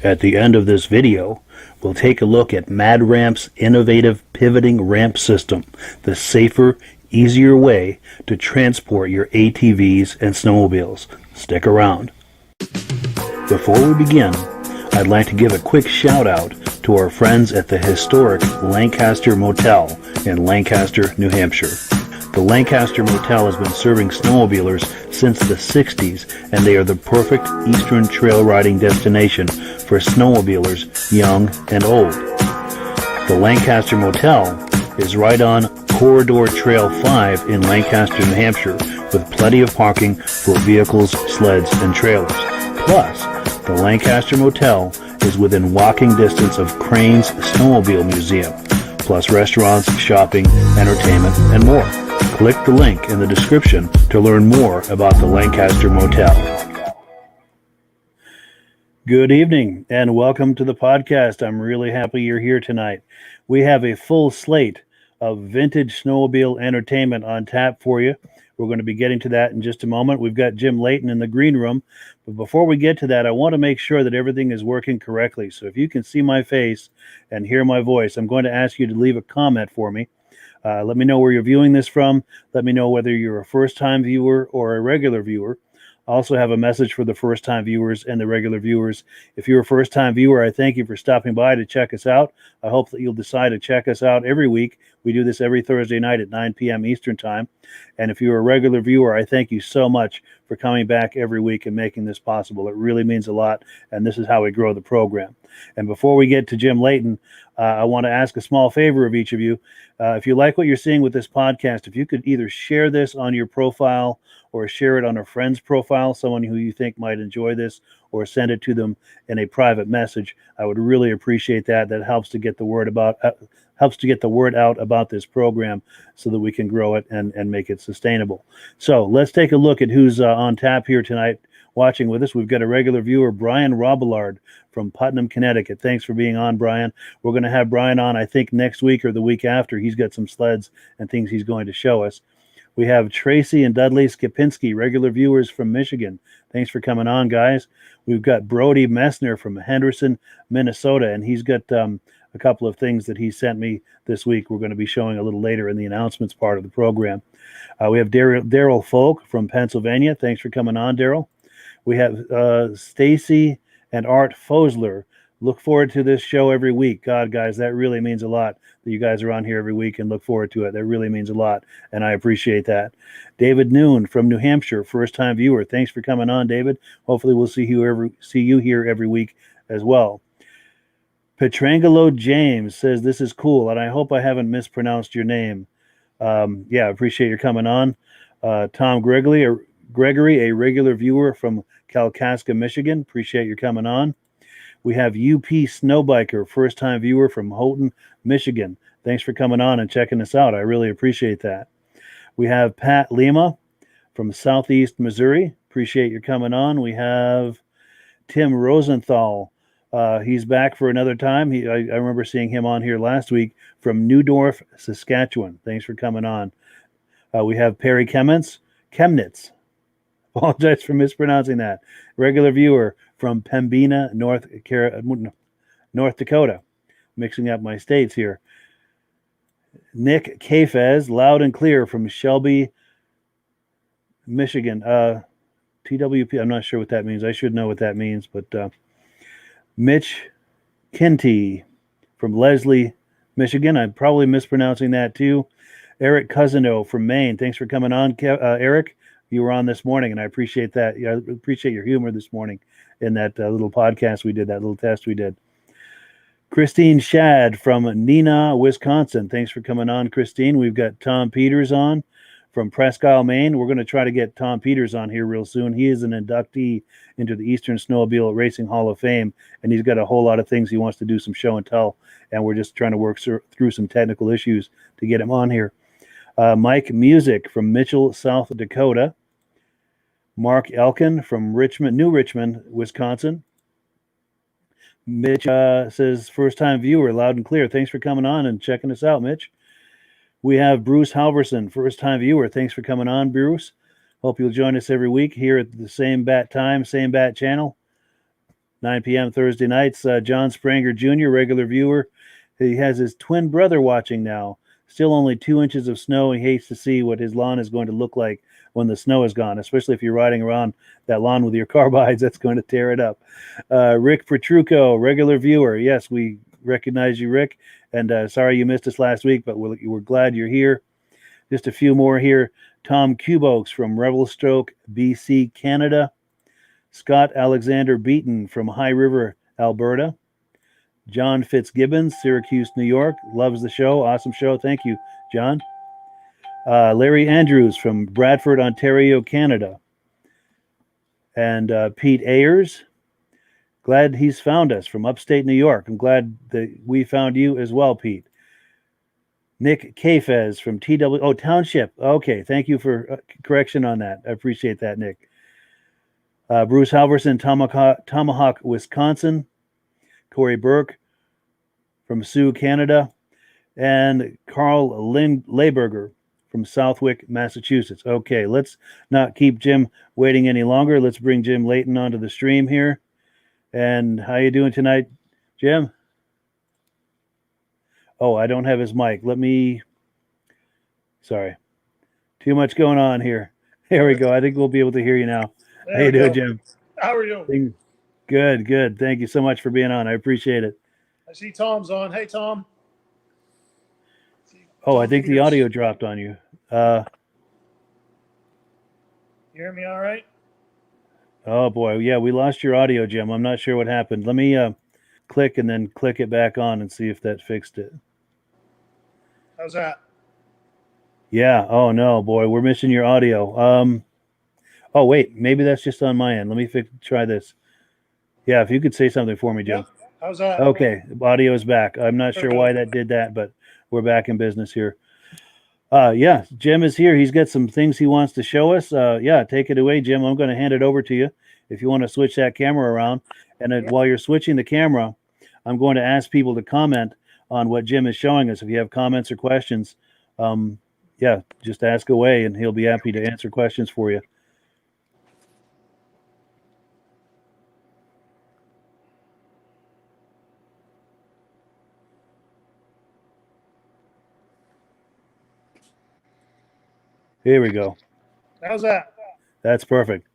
At the end of this video, we'll take a look at Mad Ramp's innovative pivoting ramp system, the safer, easier way to transport your ATVs and snowmobiles. Stick around. Before we begin, I'd like to give a quick shout out to our friends at the historic Lancaster Motel in Lancaster, New Hampshire. The Lancaster Motel has been serving snowmobilers since the 60s, and they are the perfect eastern trail riding destination for snowmobilers young and old. The Lancaster Motel is right on Corridor Trail 5 in Lancaster, New Hampshire, with plenty of parking for vehicles, sleds, and trailers. Plus, the Lancaster Motel is within walking distance of Crane's Snowmobile Museum, plus restaurants, shopping, entertainment, and more. Click the link in the description to learn more about the Lancaster Motel. Good evening and welcome to the podcast. I'm really happy you're here tonight. We have a full slate of vintage snowmobile entertainment on tap for you. We're going to be getting to that in just a moment. We've got Jim Layton in the green room. But before we get to that, I want to make sure that everything is working correctly. So if you can see my face and hear my voice, I'm going to ask you to leave a comment for me. Let me know where you're viewing this from. Let me know whether you're a first-time viewer or a regular viewer. I also have a message for the first-time viewers and the regular viewers. If you're a first-time viewer, I thank you for stopping by to check us out. I hope that you'll decide to check us out every week. We do this every Thursday night at 9 p.m. Eastern Time. And if you're a regular viewer, I thank you so much for coming back every week and making this possible. It really means a lot, and this is how we grow the program. And before we get to Jim Layton, I want to ask a small favor of each of you. If you like what you're seeing with this podcast, if you could either share this on your profile or share it on a friend's profile, someone who you think might enjoy this, or send it to them in a private message, I would really appreciate that. That helps to get the word out about this program so that we can grow it and make it sustainable. So let's take a look at who's on tap here tonight watching with us. We've got a regular viewer, Brian Robillard from Putnam, Connecticut. Thanks for being on, Brian. We're going to have Brian on, I think, next week or the week after. He's got some sleds and things he's going to show us. We have Tracy and Dudley Skipinski, regular viewers from Michigan. Thanks for coming on, guys. We've got Brody Messner from Henderson, Minnesota, and he's got a couple of things that he sent me this week we're going to be showing a little later in the announcements part of the program. We have Daryl Folk from Pennsylvania. Thanks for coming on, Daryl. We have Stacy and Art Fosler. Look forward to this show every week. God, guys, that really means a lot that you guys are on here every week and look forward to it. That really means a lot, and I appreciate that. David Noon from New Hampshire, first-time viewer. Thanks for coming on, David. Hopefully we'll see you here every week as well. Petrangelo James says, this is cool, and I hope I haven't mispronounced your name. Yeah, I appreciate your coming on. Tom Gregory, Gregory, a regular viewer from Kalkaska, Michigan. Appreciate your coming on. We have UP Snowbiker, first-time viewer from Houghton, Michigan. Thanks for coming on and checking us out. I really appreciate that. We have Pat Lima from Southeast Missouri. Appreciate your coming on. We have Tim Rosenthal. He's back for another time. I remember seeing him on here last week from Newdorf, Saskatchewan. Thanks for coming on. We have Perry Chemnitz. Apologize for mispronouncing that. Regular viewer from Pembina, North Dakota. Mixing up my states here. Nick Kafez, loud and clear from Shelby, Michigan. TWP, I'm not sure what that means. I should know what that means, but Mitch Kinty from Leslie, Michigan. I'm probably mispronouncing that too. Eric Cousino from Maine. Thanks for coming on, Eric. You were on this morning, and I appreciate that. I appreciate your humor this morning in that little podcast we did, that little test we did. Christine Shad from Neenah, Wisconsin. Thanks for coming on, Christine. We've got Tom Peters on from Presque Isle, Maine. We're going to try to get Tom Peters on here real soon. He is an inductee into the Eastern Snowmobile Racing Hall of Fame, and he's got a whole lot of things he wants to do some show and tell, and we're just trying to work through some technical issues to get him on here. Mike Music from Mitchell, South Dakota. Mark Elkin from New Richmond, Wisconsin. Mitch says, first-time viewer, loud and clear. Thanks for coming on and checking us out, Mitch. We have Bruce Halverson, first-time viewer. Thanks for coming on, Bruce. Hope you'll join us every week here at the same bat time, same bat channel, 9 p.m. Thursday nights. John Spranger Jr., regular viewer. He has his twin brother watching now. Still only 2 inches of snow. He hates to see what his lawn is going to look like when the snow is gone, especially if you're riding around that lawn with your carbides. That's going to tear it up. Rick Petrucco, regular viewer. Yes, we recognize you, Rick. And sorry you missed us last week, but we're glad you're here. Just a few more here. Tom Cubokes from Revelstoke, BC, Canada. Scott Alexander Beaton from High River, Alberta. John Fitzgibbons, Syracuse, New York. Loves the show. Awesome show. Thank you, John. Larry Andrews from Bradford, Ontario, Canada. And Pete Ayers. Glad he's found us from upstate New York. I'm glad that we found you as well, Pete. Nick Kafez from Township. Okay, thank you for correction on that. I appreciate that, Nick. Bruce Halverson, Tomahawk, Wisconsin. Corey Burke from Sioux, Canada. And Carl Leiberger from Southwick, Massachusetts. Okay, let's not keep Jim waiting any longer. Let's bring Jim Layton onto the stream here. And how you doing tonight, Jim? Oh, I don't have his mic. Sorry. Too much going on here. There we go. I think we'll be able to hear you now. How you doing, Jim? How are you? Good. Thank you so much for being on. I appreciate it. I see Tom's on. Hey, Tom. Oh, I think the audio dropped on you. You hear me all right? Oh, boy. Yeah, we lost your audio, Jim. I'm not sure what happened. Let me click and then click it back on and see if that fixed it. How's that? Yeah. Oh, no, boy. We're missing your audio. Oh, wait. Maybe that's just on my end. Let me try this. Yeah, if you could say something for me, Jim. Yeah. How's that? Okay. Audio is back. I'm not sure why that did that, but we're back in business here. Yeah, Jim is here. He's got some things he wants to show us. Yeah, take it away, Jim. I'm going to hand it over to you if you want to switch that camera around. And then while you're switching the camera, I'm going to ask people to comment on what Jim is showing us. If you have comments or questions, yeah, just ask away, and he'll be happy to answer questions for you. Here we go. How's that? That's perfect.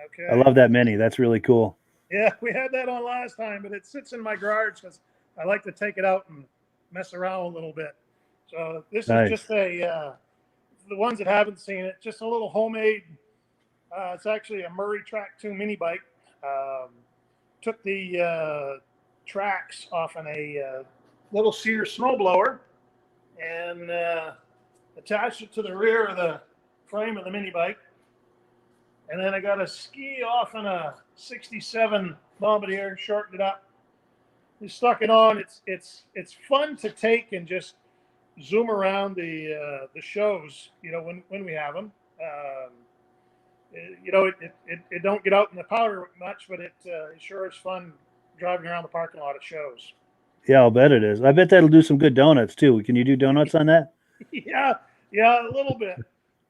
Okay. I love that mini. That's really cool. Yeah, we had that on last time, but it sits in my garage because I like to take it out and mess around a little bit. So this is just the ones that haven't seen it, just a little homemade. It's actually a Murray Track 2 mini bike. Took the tracks off on a little cedar snowblower and attached it to the rear of the frame of the mini bike. And then I got a ski off in a 67 Bombardier, shortened it up. We stuck it on. It's fun to take and just zoom around the shows, when we have them. It don't get out in the powder much, but it sure is fun driving around the parking lot at shows. Yeah, I'll bet it is. I bet that'll do some good donuts too. Can you do donuts on that? Yeah, a little bit.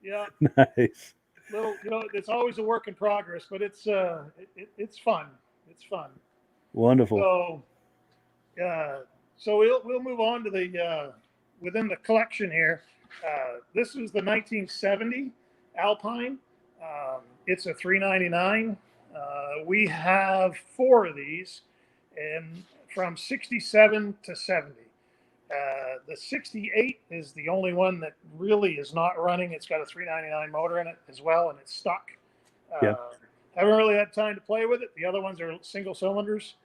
Yeah, Nice. little. It's always a work in progress, but it's fun. It's fun. Wonderful. So we'll move on to the within the collection here. This is the 1970 Alpine. It's a 399. We have 4 of these, and from 67 to 70. The 68 is the only one that really is not running. It's got a 399 motor in it as well, and it's stuck. Yeah. Haven't really had time to play with it. The other ones are single cylinders.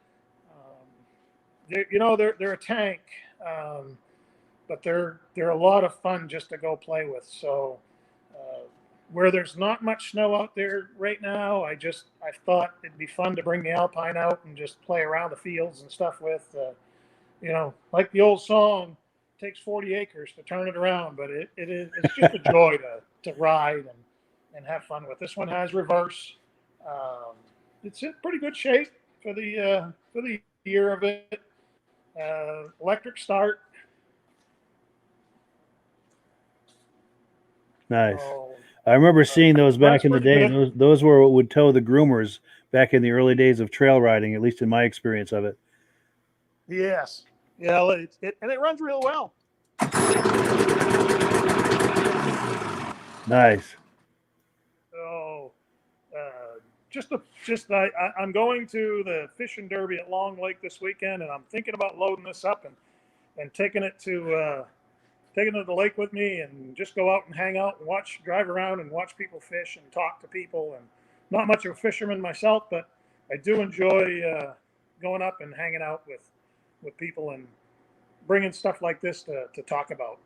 They're a tank, but they're a lot of fun just to go play with. So where there's not much snow out there right now, I thought it'd be fun to bring the Alpine out and just play around the fields and stuff with. Like the old song, it takes 40 acres to turn it around, but it's just a joy to ride and have fun with. This one has reverse. It's in pretty good shape for the year of it. Electric start. Nice. I remember seeing those back in the day. And those were what would tow the groomers back in the early days of trail riding, at least in my experience of it. Yes. Yeah, and it runs real well. Nice. So, I'm going to the fishing derby at Long Lake this weekend, and I'm thinking about loading this up and taking it to the lake with me, and just go out and hang out and drive around and watch people fish and talk to people. And not much of a fisherman myself, but I do enjoy going up and hanging out with people and bringing stuff like this to talk about.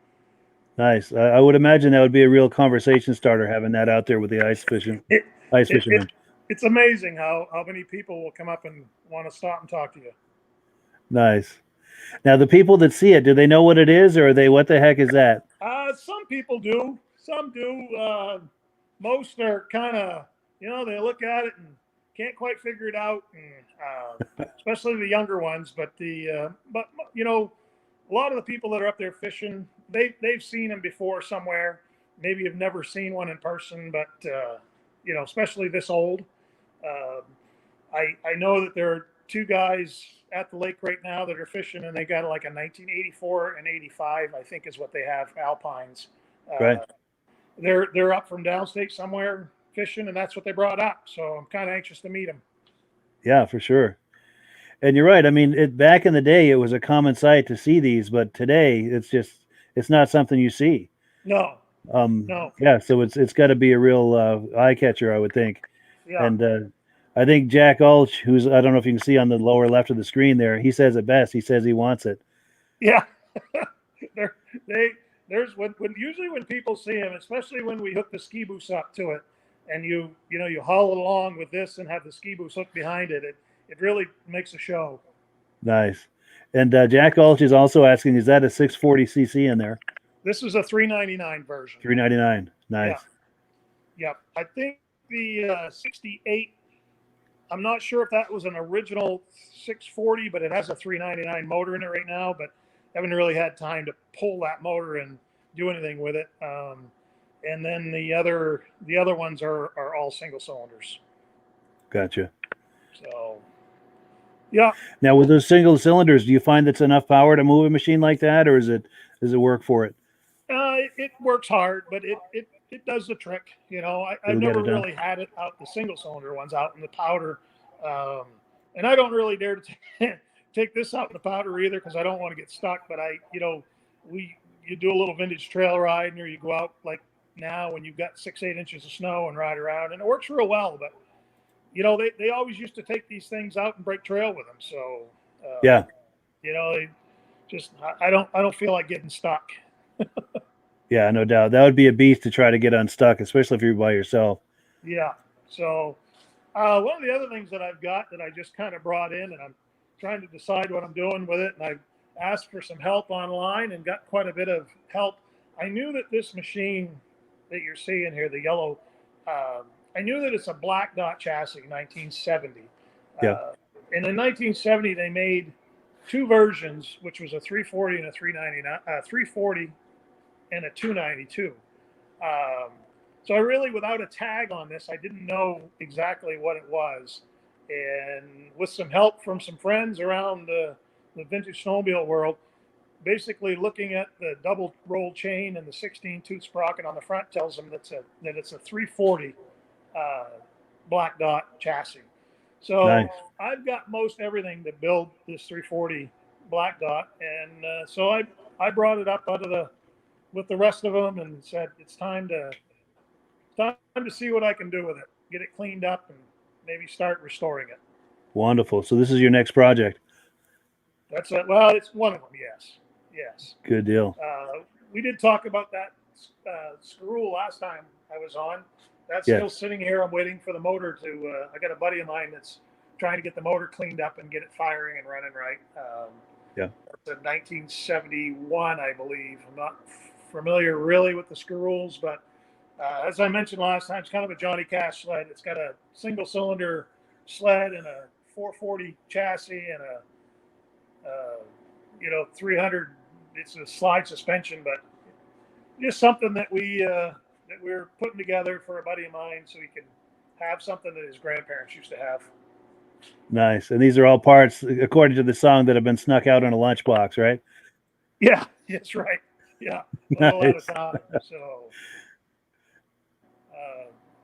Nice. I would imagine that would be a real conversation starter, having that out there with the ice fishermen. It's amazing how many people will come up and want to stop and talk to you. Nice. Now, the people that see it, do they know what it is, or are they, what the heck is that? Some people do. Some do. Most are kind of, they look at it and can't quite figure it out, and especially the younger ones. But a lot of the people that are up there fishing, they've seen them before somewhere. Maybe have never seen one in person, but especially this old. I know that there are 2 guys at the lake right now that are fishing, and they got like a 1984 and 85, I think is what they have, Alpines. Right. They're up from downstate somewhere fishing, and that's what they brought up. So I'm kind of anxious to meet them. Yeah, for sure. And you're right. I mean, back in the day, it was a common sight to see these, but today it's not something you see. No. No. Yeah. So it's got to be a real eye catcher, I would think. Yeah. And I think Jack Ulch, who's, I don't know if you can see on the lower left of the screen there, he says it best. He says he wants it. Yeah. There's usually when people see him, especially when we hook the ski boost up to it, and you haul it along with this and have the ski boost hooked behind it, it really makes a show. Nice. And Jack Ulch is also asking, is that a 640cc in there? This is a 399 version. 399. Nice. Yeah. I think the 68, I'm not sure if that was an original 640, but it has a 399 motor in it right now, but haven't really had time to pull that motor and do anything with it. And then the other ones are all single cylinders. Gotcha. So, yeah. Now, with those single cylinders, do you find that's enough power to move a machine like that, or does it work for it? It works hard, but it does the trick. I've never really had it out, the single cylinder ones out in the powder. And I don't really dare to take this out in the powder either, because I don't want to get stuck. But you do a little vintage trail riding, or you go out like now when you've got 6-8 inches of snow and ride around, and it works real well. But they always used to take these things out and break trail with them. So yeah, they just, I don't feel like getting stuck. Yeah, no doubt. That would be a beast to try to get unstuck, especially if you're by yourself. Yeah. So one of the other things that I've got that I just kind of brought in, and I'm trying to decide what I'm doing with it, and I've asked for some help online and got quite a bit of help. I knew that this machine that you're seeing here, the yellow, I knew that it's a black dot chassis, 1970. Yeah. And in 1970, they made two versions, which was a 340 and a 340 and a 292. So I really, without a tag on this, I didn't know exactly what it was. And with some help from some friends around the vintage snowmobile world, basically looking at the double roll chain and the 16 tooth sprocket on the front tells them that it's a 340 black dot chassis. So Nice. I've got most everything to build this 340 black dot, and so I brought it up with the rest of them and said it's time to see what I can do with it, get it cleaned up, and maybe start restoring it. Wonderful. So this is your next project. That's it. Well, it's one of them. Yes. Good deal. We did talk about that screw last time I was on. That's still sitting here. I'm waiting for the motor to. I got a buddy of mine that's trying to get the motor cleaned up and get it firing and running right. It's a 1971, I believe. I'm not familiar really with the screw rules, but as I mentioned last time, it's kind of a Johnny Cash sled. It's got a single cylinder sled and a 440 chassis and a 300. It's a slide suspension, but just something that we're putting together for a buddy of mine so he can have something that his grandparents used to have. Nice. And these are all parts, according to the song, that have been snuck out in a lunchbox, right? Yeah, that's right. Yeah, nice. A lot of time. So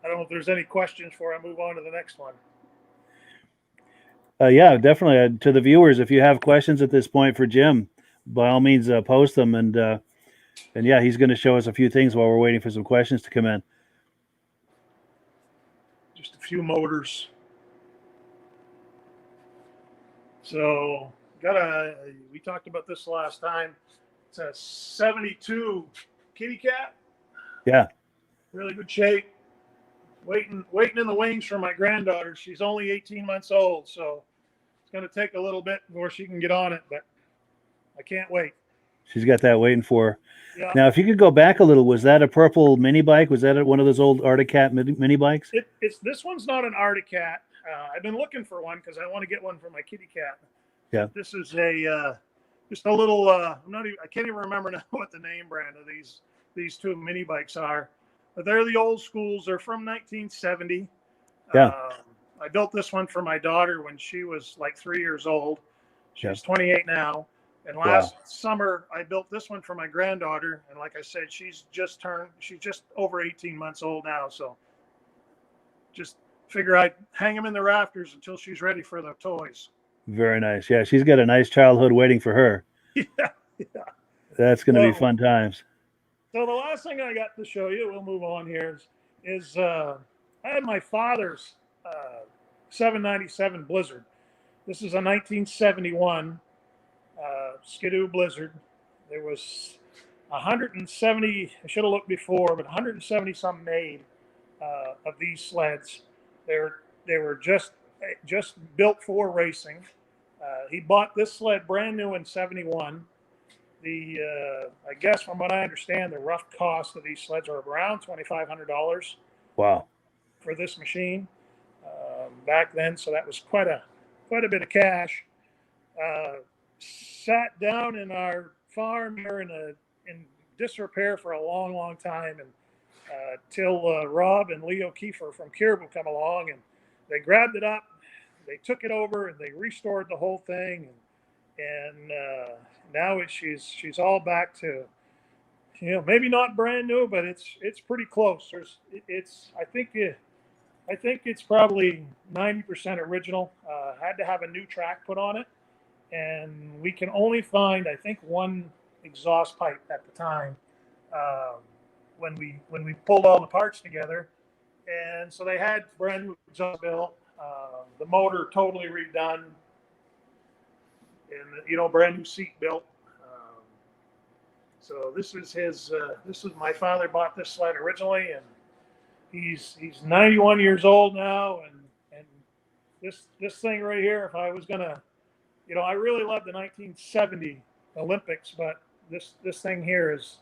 I don't know if there's any questions before I move on to the next one. Yeah, definitely. To the viewers, if you have questions at this point for Jim, by all means, post them. And yeah, he's going to show us a few things while we're waiting for some questions to come in. Just a few motors. So we talked about this last time. It's a 72 Kitty Cat. Yeah. Really good shape. Waiting in the wings for my granddaughter. She's only 18 months old, so it's going to take a little bit before she can get on it, but I can't wait. She's got that waiting for her. Yeah. Now, if you could go back a little, was that a purple mini bike? Was that one of those old Arctic Cat mini bikes? This one's not an Arctic Cat. I've been looking for one because I want to get one for my kitty cat. Yeah. This is just a little. I can't even remember now what the name brand of these two mini bikes are. But they're the old schools. They're from 1970. Yeah. I built this one for my daughter when she was like 3 years old. She's 28 now. And last summer, I built this one for my granddaughter. And like I said, she's just over 18 months old now. So just figure I'd hang them in the rafters until she's ready for the toys. Very nice. Yeah, she's got a nice childhood waiting for her. Yeah. That's going to be fun times. So the last thing I got to show you, we'll move on here, is I had my father's 797 Blizzard. This is a 1971 Skidoo Blizzard. There was 170, I should have looked before, but 170 some made of these sleds. They were just built for racing. He bought this sled brand new in 71. I guess from what I understand, the rough cost of these sleds are around $2,500. Wow. For this machine back then, so that was quite a bit of cash. Sat down in our farm here in disrepair for a long time, and till Rob and Leo Kiefer from Caribou come along, and they grabbed it up, they took it over, and they restored the whole thing, and now she's all back to, maybe not brand new, but it's pretty close. I think it's probably 90% original. Had to have a new track put on it, and we can only find, I think, one exhaust pipe at the time when we pulled all the parts together, and so they had brand new exhaust built, the motor totally redone, and brand new seat built. So this is my father bought this sled originally, and He's 91 years old now, and this thing right here, if I was gonna, I really love the 1970 Olympics, but this thing here is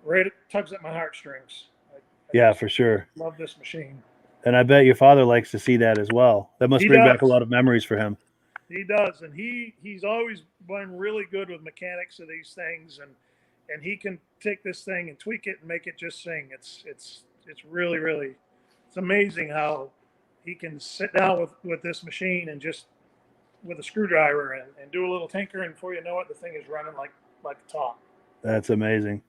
right, it tugs at my heartstrings. I Yeah, just for sure. love this machine. And I bet your father likes to see that as well. That must He bring back a does. lot of memories for him. He does, and he's always been really good with mechanics of these things, and he can take this thing and tweak it and make it just sing. It's really, really, it's amazing how he can sit down with this machine and just with a screwdriver and do a little tinkering. Before you know it, the thing is running like a top. That's amazing.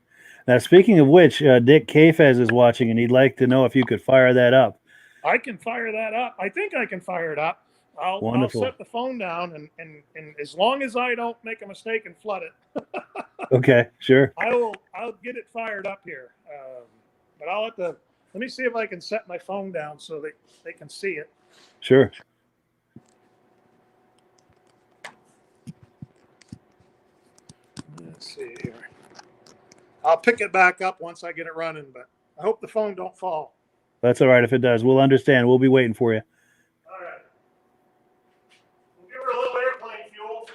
Now, speaking of which, Dick Kafez is watching, and he'd like to know if you could fire that up. I can fire that up. I think I can fire it up. I'll Wonderful. set the phone down, and as long as I don't make a mistake and flood it, Okay, sure. I'll get it fired up here. But let me see if I can set my phone down so they can see it. Sure. Let's see here. I'll pick it back up once I get it running, but I hope the phone don't fall. That's all right if it does. We'll understand. We'll be waiting for you. All right. We'll give her a little airplane fuel.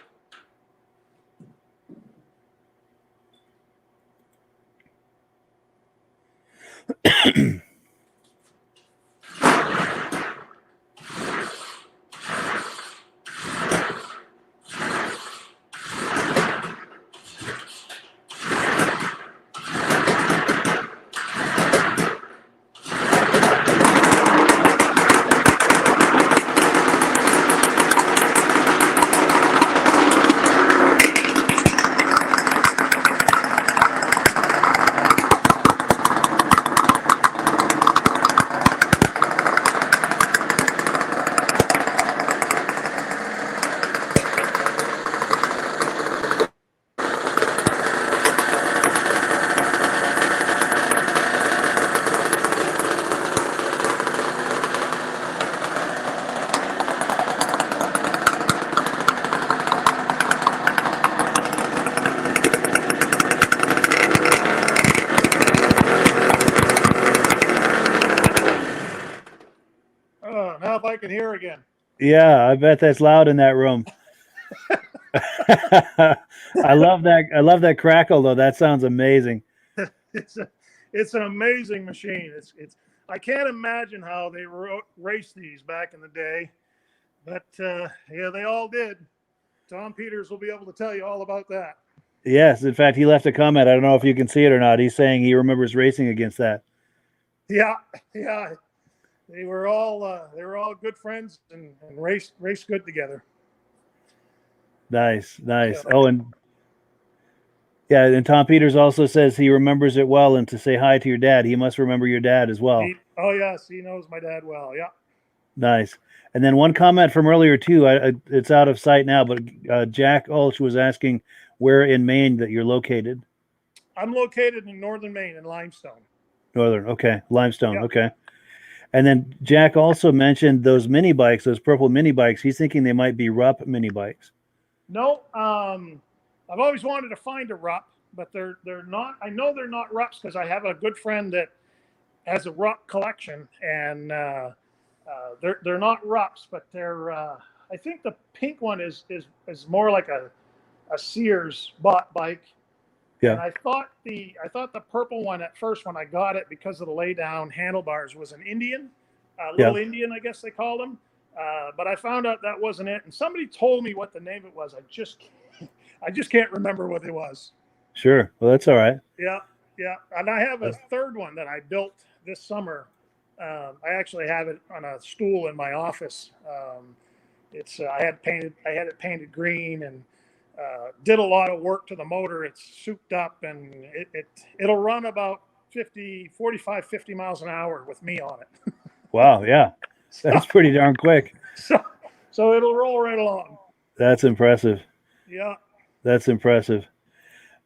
Now if I can hear again. Yeah, I bet that's loud in that room. I love that. I love that crackle though. That sounds amazing. It's an amazing machine. It's I can't imagine how they raced these back in the day, but yeah, they all did. Tom Peters will be able to tell you all about that. Yes, in fact, he left a comment. I don't know if you can see it or not. He's saying he remembers racing against that. Yeah, yeah. They were all good friends and raced good together. Nice, nice. Yeah. Oh, and yeah, and Tom Peters also says he remembers it well, and to say hi to your dad. He must remember your dad as well. Oh yes, he knows my dad well. Yeah. Nice. And then one comment from earlier too. It's out of sight now, but Jack Ulch was asking where in Maine that you're located. I'm located in northern Maine in Limestone. Northern, okay, Limestone, Yep. okay. And then Jack also mentioned those mini bikes, those purple mini bikes. He's thinking they might be Rupp mini bikes. No, I've always wanted to find a Rupp, but they're not. I know they're not Rupps because I have a good friend that has a Rupp collection, and they're not Rupps, but they're. I think the pink one is more like a Sears bought bike. Yeah. And I thought the purple one at first when I got it because of the lay down handlebars was an Indian, little Indian, I guess they called them. But I found out that wasn't it, and somebody told me what the name it was. I just can't remember what it was. Sure. Well, that's all right. Yeah, yeah. And I have a third one that I built this summer. I actually have it on a stool in my office. I had it painted green and did a lot of work to the motor. It's souped up and it'll run about 45, 50 miles an hour with me on it. Wow. Yeah. That's pretty darn quick. So it'll roll right along. That's impressive. Yeah. That's impressive.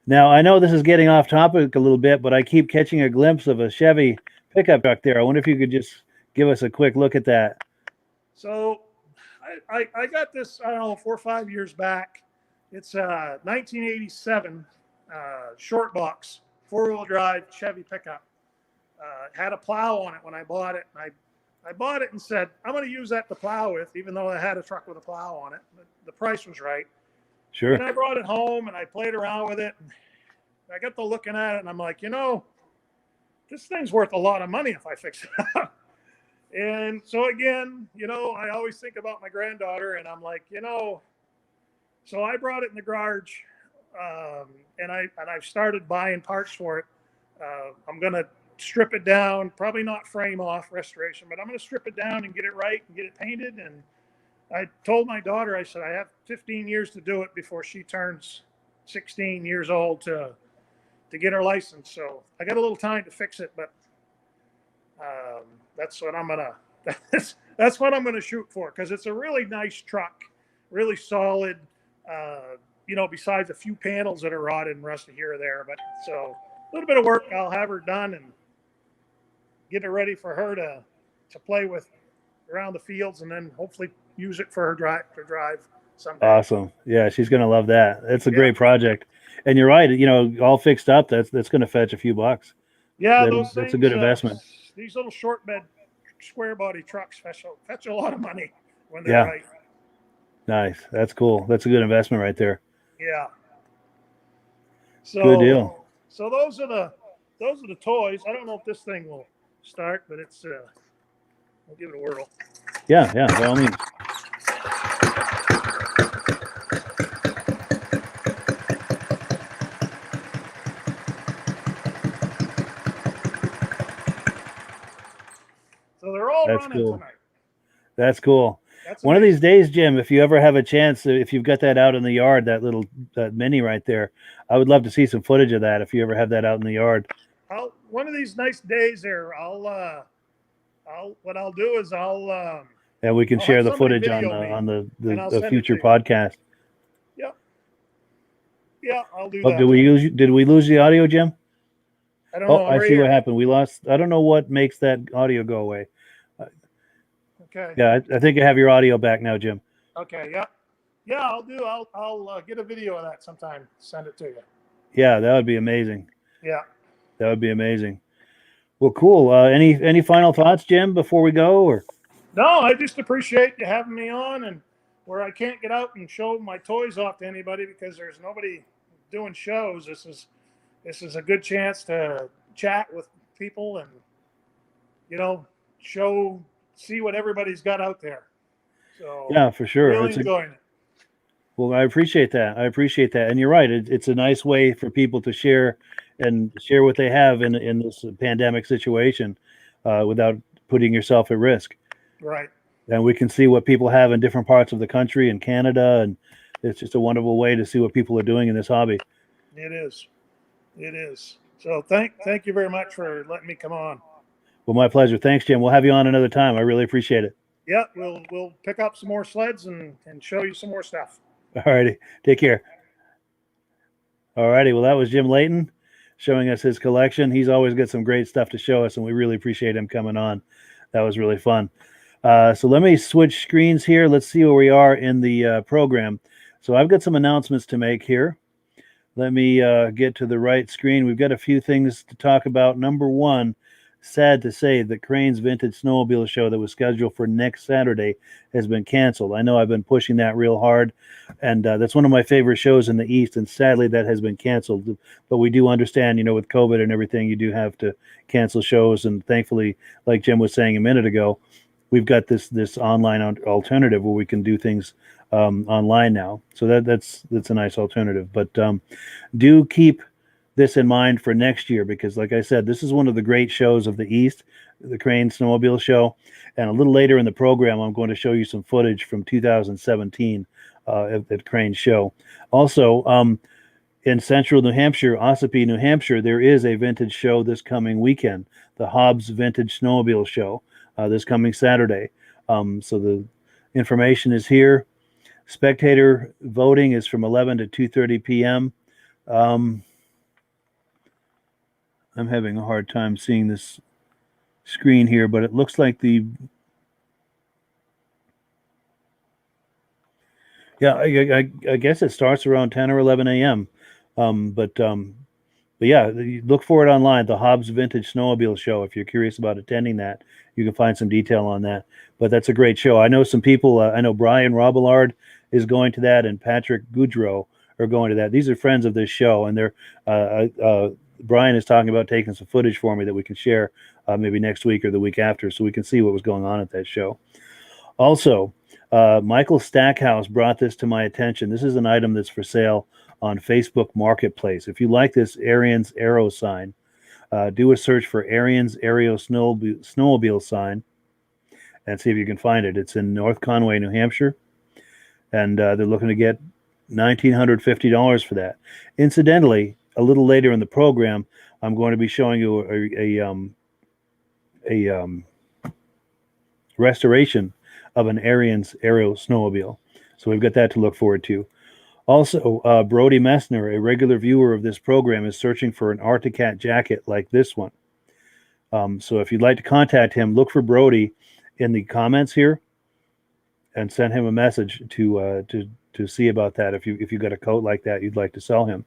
Now, I know this is getting off topic a little bit, but I keep catching a glimpse of a Chevy pickup truck there. I wonder if you could just give us a quick look at that. So I got this, I don't know, 4 or 5 years back. It's a 1987 short box, 4-wheel drive Chevy pickup. Had a plow on it when I bought it. And I bought it and said, I'm going to use that to plow with, even though I had a truck with a plow on it. The price was right. Sure. And I brought it home and I played around with it. And I got to looking at it and I'm like, this thing's worth a lot of money if I fix it up. And so again, I always think about my granddaughter and I'm like, so I brought it in the garage and I've started buying parts for it. I'm going to strip it down, probably not frame off restoration, but I'm going to strip it down and get it right and get it painted. And I told my daughter, I said, I have 15 years to do it before she turns 16 years old to get her license. So I got a little time to fix it, but that's what I'm gonna shoot for, because it's a really nice truck, really solid. Besides a few panels that are rotted and rusted here or there, but so a little bit of work. I'll have her done and get it ready for her to play with around the fields, and then hopefully use it for her drive someday. Awesome. Yeah, she's gonna love that. It's a great project. And you're right, all fixed up, that's gonna fetch a few bucks. Yeah, that's a good investment. These little short bed square body trucks fetch a lot of money when they're right. Nice. That's cool. That's a good investment right there. Yeah. So good deal. So those are the toys. I don't know if this thing will start, but it's we'll give it a whirl. Yeah, by all means. So they're all running tonight. That's cool. One of these days, Jim, if you ever have a chance, if you've got that out in the yard, that mini right there, I would love to see some footage of that if you ever have that out in the yard. One of these nice days there, what I'll do is and we can share the footage on the future podcast. Yeah, I'll do that. Did we lose the audio, Jim? I don't know. I see what happened. We lost. I don't know what makes that audio go away. Okay. Yeah, I think I have your audio back now, Jim. Okay. Yeah. I'll get a video of that sometime. Send it to you. Yeah, that would be amazing. Yeah. That would be amazing. Well, cool. Any final thoughts, Jim, before we go? Or no, I just appreciate you having me on, and where I can't get out and show my toys off to anybody because there's nobody doing shows. This is a good chance to chat with people and see what everybody's got out there. So yeah, for sure. Really enjoying it. Well, I appreciate that. And you're right. It's a nice way for people to share what they have in this pandemic situation without putting yourself at risk. Right. And we can see what people have in different parts of the country and Canada. And it's just a wonderful way to see what people are doing in this hobby. It is. So thank you very much for letting me come on. Well, my pleasure. Thanks, Jim. We'll have you on another time. I really appreciate it. Yeah, we'll pick up some more sleds and show you some more stuff. All righty. Take care. All righty. Well, that was Jim Layton showing us his collection. He's always got some great stuff to show us, and we really appreciate him coming on. That was really fun. So let me switch screens here. Let's see where we are in the program. So I've got some announcements to make here. Let me get to the right screen. We've got a few things to talk about. Number one, sad to say that Crane's Vintage Snowmobile show that was scheduled for next Saturday has been canceled. I know I've been pushing that real hard, and that's one of my favorite shows in the East, and sadly that has been canceled. But we do understand, with COVID and everything, you do have to cancel shows, and thankfully, like Jim was saying a minute ago, we've got this online alternative where we can do things online now. So that's a nice alternative. But do keep this in mind for next year, because like I said, this is one of the great shows of the East, the Crane Snowmobile Show. And a little later in the program, I'm going to show you some footage from 2017 at Crane's show. Also, in central New Hampshire, Ossipee, New Hampshire, there is a vintage show this coming weekend, the Hobbs Vintage Snowmobile Show, this coming Saturday. So the information is here. Spectator voting is from 11 to 2:30 p.m. I'm having a hard time seeing this screen here, but it looks like I guess it starts around 10 or 11 a.m. But But yeah, look for it online, the Hobbs Vintage Snowmobile Show. If you're curious about attending that, you can find some detail on that. But that's a great show. I know some people. I know Brian Robillard is going to that, and Patrick Goudreau are going to that. These are friends of this show, and they're. Brian is talking about taking some footage for me that we can share maybe next week or the week after, so we can see what was going on at that show. Also, Michael Stackhouse brought this to my attention. This is an item that's for sale on Facebook Marketplace. If you like this Arians Arrow sign, do a search for Arians Arrow Snowmobile sign and see if you can find it. It's in North Conway, New Hampshire, and they're looking to get $1,950 for that. Incidentally, a little later in the program, I'm going to be showing you a restoration of an Arians Arrow snowmobile. So we've got that to look forward to. Also, Brody Messner, a regular viewer of this program, is searching for an Arcticat jacket like this one. So if you'd like to contact him, look for Brody in the comments here and send him a message to see about that. If you got a coat like that you'd like to sell him.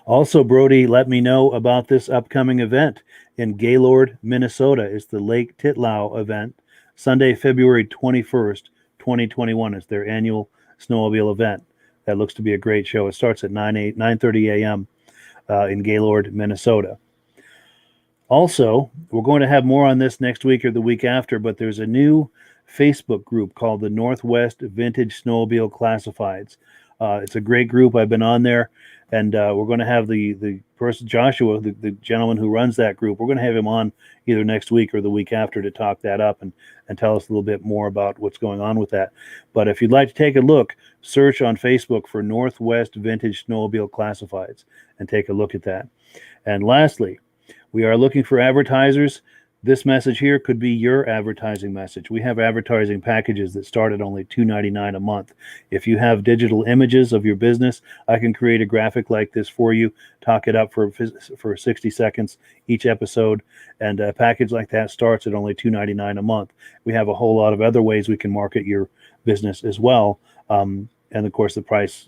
Also, Brody let me know about this upcoming event in Gaylord, Minnesota. It's the Lake Titlow event, Sunday, February 21st, 2021. It's their annual snowmobile event. That looks to be a great show. It starts at 9:30 a.m. In Gaylord, Minnesota. Also, we're going to have more on this next week or the week after, but there's a new Facebook group called the Northwest Vintage Snowmobile Classifieds. It's a great group. I've been on there, and we're going to have the person, Joshua, the gentleman who runs that group. We're going to have him on either next week or the week after to talk that up and tell us a little bit more about what's going on with that. But if you'd like to take a look, search on Facebook for Northwest Vintage Snowmobile Classifieds and take a look at that. And lastly, we are looking for advertisers. This message here could be your advertising message. We have advertising packages that start at only $2.99 a month. If you have digital images of your business, I can create a graphic like this for you, talk it up for 60 seconds each episode, and a package like that starts at only $2.99 a month. We have a whole lot of other ways we can market your business as well, and of course the price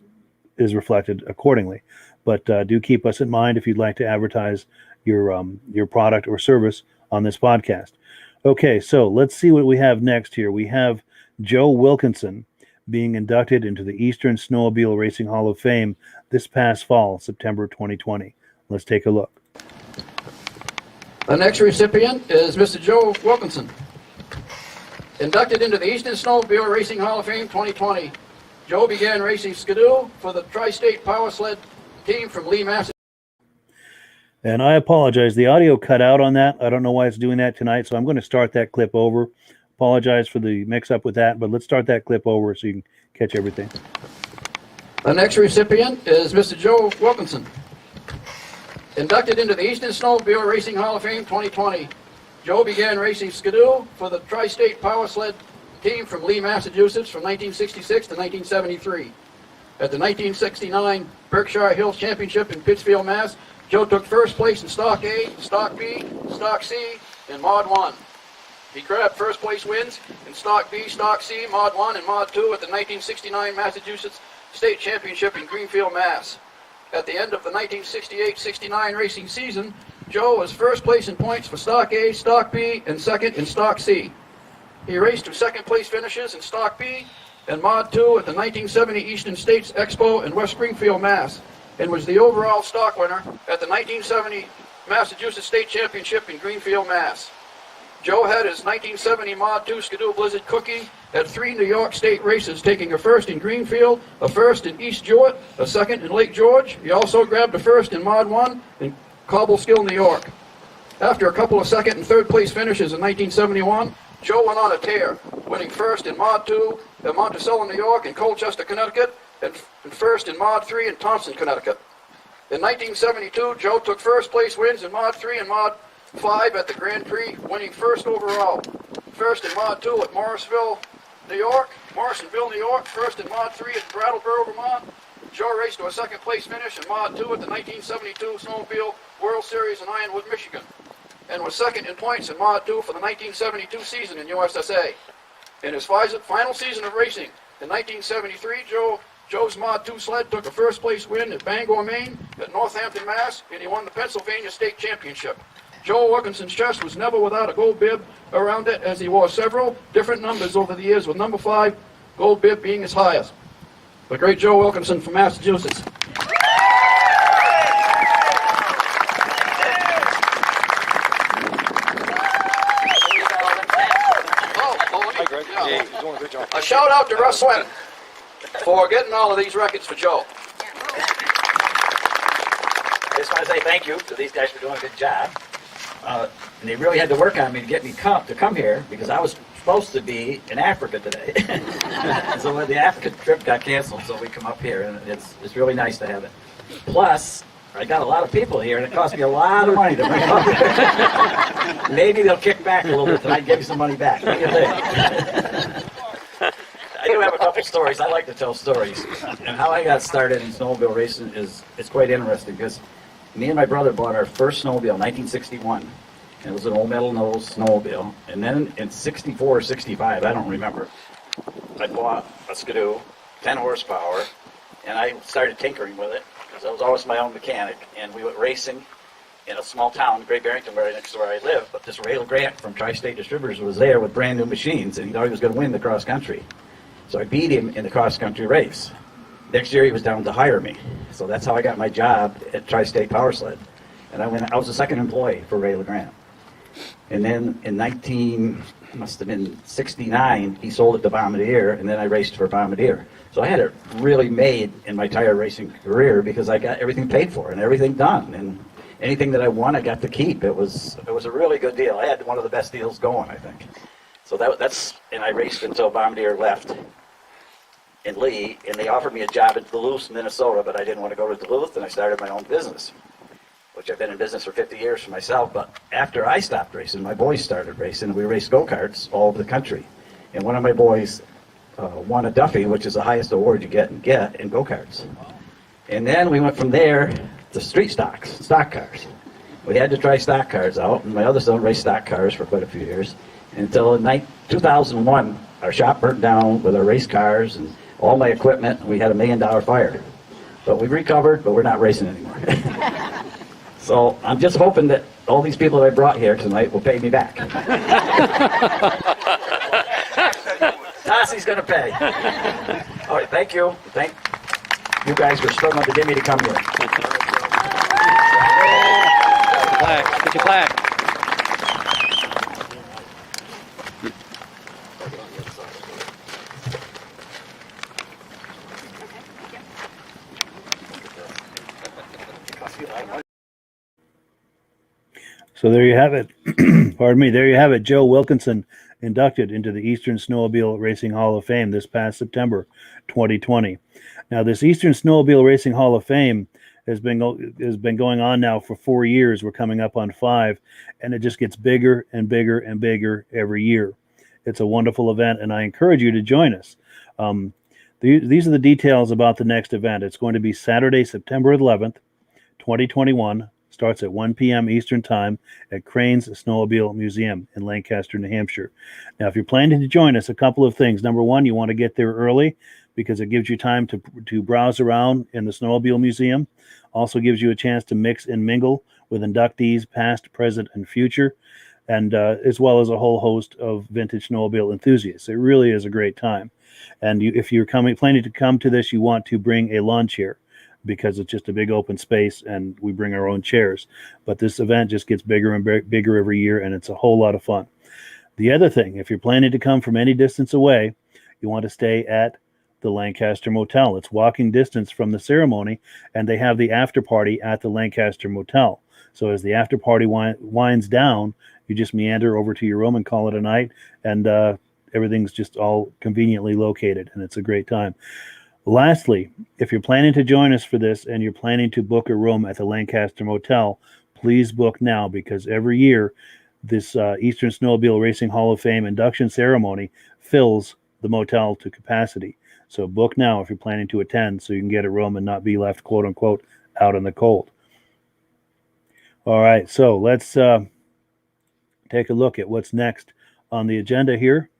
is reflected accordingly. But do keep us in mind if you'd like to advertise your product or service on this podcast. Okay, so let's see what we have next here. We have Joe Wilkinson being inducted into the Eastern Snowmobile Racing Hall of Fame this past fall, September 2020. Let's take a look. The next recipient is Mr. Joe Wilkinson, inducted into the Eastern Snowmobile Racing Hall of Fame 2020. Joe began racing Skidoo for the Tri-State Power Sled team from Lee, Massachusetts. And I apologize. The audio cut out on that. I don't know why it's doing that tonight, so I'm going to start that clip over. Apologize for the mix-up with that, but let's start that clip over so you can catch everything. The next recipient is Mr. Joe Wilkinson, inducted into the Eastern Snowmobile Racing Hall of Fame 2020. Joe began racing Skidoo for the Tri-State Power Sled team from Lee, Massachusetts from 1966 to 1973. At the 1969 Berkshire Hills Championship in Pittsfield, Mass., Joe took first place in Stock A, Stock B, Stock C, and Mod 1. He grabbed first place wins in Stock B, Stock C, Mod 1, and Mod 2 at the 1969 Massachusetts State Championship in Greenfield, Mass. At the end of the 1968-69 racing season, Joe was first place in points for Stock A, Stock B, and second in Stock C. He raced to second place finishes in Stock B and Mod 2 at the 1970 Eastern States Expo in West Springfield, Mass., and was the overall stock winner at the 1970 Massachusetts State Championship in Greenfield, Mass. Joe had his 1970 Mod 2 Skidoo Blizzard Cookie at 3 New York State races, taking a first in Greenfield, a first in East Jewett, a second in Lake George. He also grabbed a first in Mod 1 in Cobleskill, New York. After a couple of second and third place finishes in 1971, Joe went on a tear, winning first in Mod 2 at Monticello, New York, and Colchester, Connecticut, and first in Mod 3 in Thompson, Connecticut. In 1972, Joe took first place wins in Mod 3 and Mod 5 at the Grand Prix, winning first overall. First in Mod 2 at Morrisonville, New York, first in Mod 3 at Brattleboro, Vermont. Joe raced to a second place finish in Mod 2 at the 1972 Snowmobile World Series in Ironwood, Michigan, and was second in points in Mod 2 for the 1972 season in USSA. In his final season of racing, in 1973, Joe Joe's Mod 2 sled took a first place win at Bangor, Maine, at Northampton, Mass, and he won the Pennsylvania State Championship. Joe Wilkinson's chest was never without a gold bib around it, as he wore several different numbers over the years, with number 5 gold bib being his highest. The great Joe Wilkinson from Massachusetts. A shout out to Russ Sweat for getting all of these records for Joe. I just want to say thank you to these guys for doing a good job. And they really had to work on me to get me to come here, because I was supposed to be in Africa today. So the Africa trip got canceled, so we come up here, and it's really nice to have it. Plus, I got a lot of people here, and it cost me a lot of money to bring them up here. Maybe they'll kick back a little bit tonight and give you some money back. What do you think? I do have a couple stories. I like to tell stories. And how I got started in snowmobile racing it's quite interesting, because me and my brother bought our first snowmobile in 1961. And it was an old metal nose snowmobile. And then in 64 or 65, I don't remember, I bought a Skidoo, 10 horsepower, and I started tinkering with it, because I was always my own mechanic. And we went racing in a small town, Great Barrington, right next to where I live. But this Ray LeGrant from Tri-State Distributors was there with brand new machines, and he thought he was going to win the cross country. So I beat him in the cross country race. Next year he was down to hire me. So that's how I got my job at Tri-State Power Sled. And I was the second employee for Ray LeGrant. And then in must have been 69, he sold it to Bombardier, and then I raced for Bombardier. So I had it really made in my tire racing career, because I got everything paid for and everything done. And anything that I won, I got to keep. It was a really good deal. I had one of the best deals going, I think. So and I raced until Bombardier left in Lee, and they offered me a job in Duluth, Minnesota, but I didn't want to go to Duluth, and I started my own business, which I've been in business for 50 years for myself. But after I stopped racing, my boys started racing, and we raced go-karts all over the country. And one of my boys won a Duffy, which is the highest award you get in go-karts. And then we went from there to street stock cars. We had to try stock cars out, and my other son raced stock cars for quite a few years, until in 2001, our shop burnt down with our race cars and all my equipment. We had $1 million fire. But we recovered, but we're not racing anymore. So I'm just hoping that all these people that I brought here tonight will pay me back. Tossie's going to pay. All right, thank you. Thank you guys for struggling to get me to come here. Plaque. Get your plaque. So there you have it. Pardon me. There you have it. Joe Wilkinson inducted into the Eastern Snowmobile Racing Hall of Fame this past September 2020. Now, this Eastern Snowmobile Racing Hall of Fame has been going on now for 4 years. We're coming up on 5, and it just gets bigger and bigger and bigger every year. It's a wonderful event, and I encourage you to join us. These are the details about the next event. It's going to be Saturday, September 11th, 2021. Starts at 1 p.m. Eastern Time at Crane's Snowmobile Museum in Lancaster, New Hampshire. Now, if you're planning to join us, a couple of things. Number one, you want to get there early, because it gives you time to browse around in the Snowmobile Museum. Also gives you a chance to mix and mingle with inductees past, present, and future, and as well as a whole host of vintage snowmobile enthusiasts. It really is a great time. And if you're planning to come to this, you want to bring a lawn chair, because it's just a big open space, and we bring our own chairs. But this event just gets bigger and bigger every year, and it's a whole lot of fun. The other thing, if you're planning to come from any distance away, you want to stay at the Lancaster Motel. It's walking distance from the ceremony, and they have the after party at the Lancaster Motel. So as the after party winds down, you just meander over to your room and call it a night, and everything's just all conveniently located, and it's a great time. Lastly, if you're planning to join us for this and you're planning to book a room at the Lancaster Motel, please book now, because every year this Eastern Snowmobile Racing Hall of Fame induction ceremony fills the motel to capacity. So book now if you're planning to attend, so you can get a room and not be left, quote unquote, out in the cold. All right, so let's take a look at what's next on the agenda here.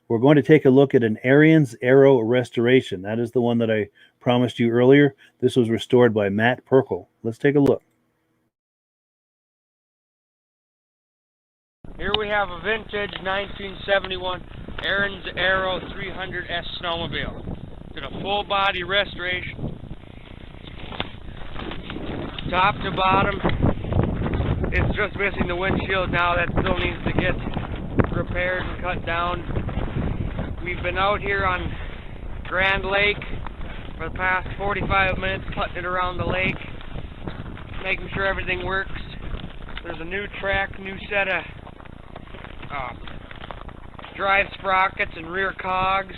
We're going to take a look at an Ariens Arrow restoration. That is the one that I promised you earlier. This was restored by Matt Perkle. Let's take a look. Here we have a vintage 1971 Ariens Arrow 300S snowmobile. Did a full body restoration. Top to bottom. It's just missing the windshield now. That still needs to get repaired and cut down. We've been out here on Grand Lake for the past 45 minutes, putting it around the lake, making sure everything works. There's a new track, new set of drive sprockets and rear cogs,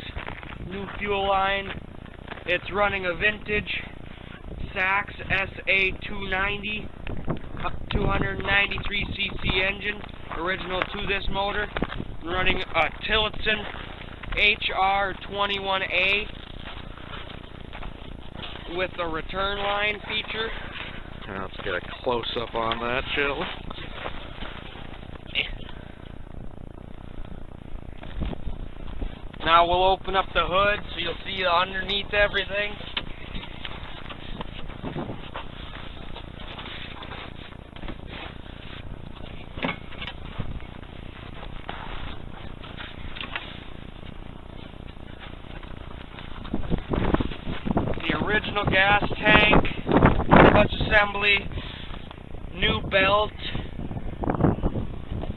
new fuel line. It's running a vintage Sachs SA290 293cc engine, original to this motor, running a Tillotson HR21A with a return line feature. Now let's get a close-up on that, shall we? Now we'll open up the hood so you'll see underneath everything. The original gas tank, clutch assembly, new belt,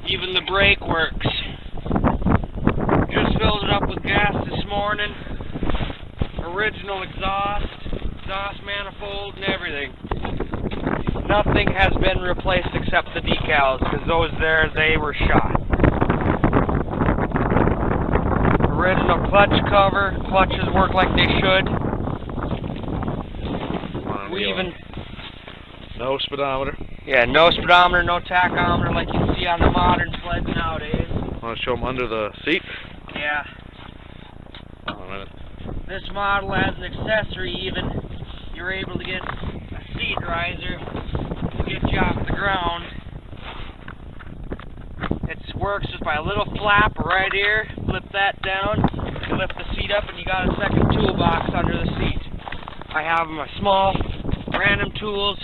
even the brake works. Just filled it up with gas this morning. Original exhaust manifold and everything. Nothing has been replaced except the decals, because those there, they were shot. Original clutch cover. Clutches work like they should. We even... No speedometer. Yeah, no speedometer, no tachometer like you see on the modern sleds nowadays. Want to show them under the seat? Yeah. Hold on a minute. This model has an accessory even. You're able to get a seat riser to get you off the ground. It works just by a little flap right here. Flip that down, you lift the seat up, and you got a second toolbox under the seat. I have my small random tools,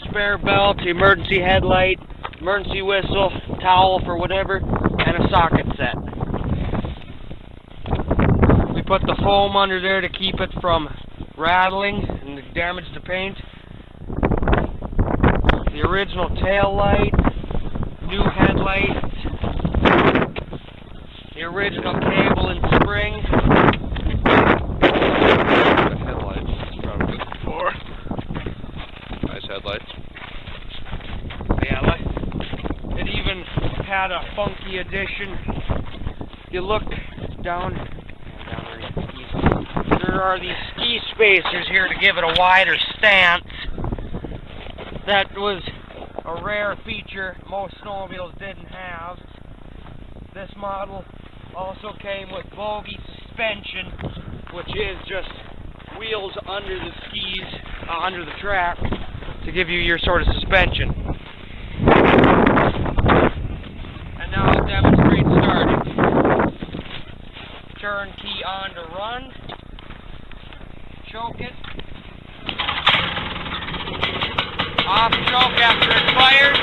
spare belt, emergency headlight, emergency whistle, towel for whatever, and a socket set. We put the foam under there to keep it from rattling and damage the paint. The original tail light, new headlights, the original cable and spring. The headlights, probably good before. Nice headlights. Yeah, it even had a funky addition. You look down there are these ski spacers here to give it a wider stance. That was a rare feature most snowmobiles didn't have. This model also came with bogie suspension, which is just wheels under the skis, under the track, to give you your sort of suspension. And now I'll demonstrate starting. Turn key on to run. Choke it. Off choke after it's fired.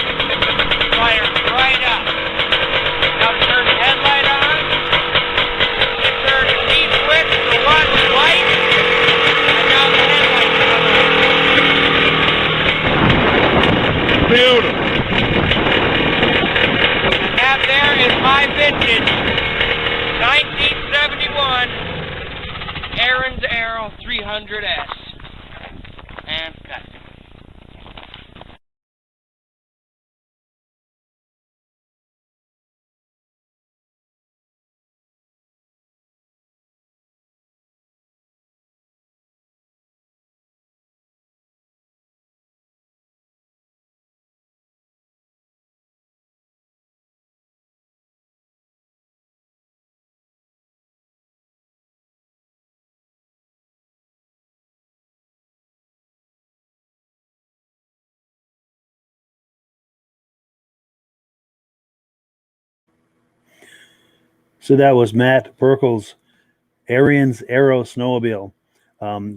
Fire right up. Now turn the headlight on. Turn the key switch to run light. And now the headlight comes on. Beautiful. And that there is my vintage 1971 Ariens Arrow 300S. And cut. So that was Matt Perkle's Arian's Arrow Snowmobile.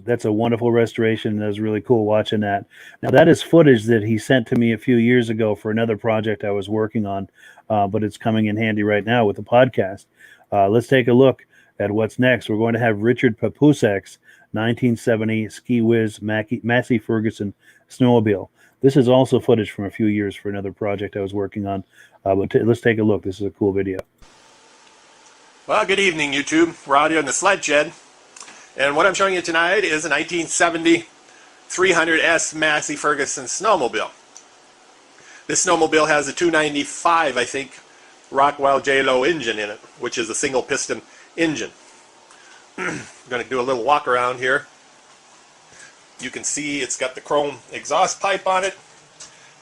That's a wonderful restoration. That was really cool watching that. Now, that is footage that he sent to me a few years ago for another project I was working on, but it's coming in handy right now with the podcast. Let's take a look at what's next. We're going to have Richard Papusek's 1970 Ski Whiz Massey Ferguson snowmobile. This is also footage from a few years for another project I was working on, but let's take a look. This is a cool video. Well, good evening, YouTube. We're out here in the sled shed, and what I'm showing you tonight is a 1970 300S Massey Ferguson snowmobile. This snowmobile has a 295, I think, Rockwell J-Lo engine in it, which is a single piston engine. I'm going to do a little walk around here. You can see it's got the chrome exhaust pipe on it.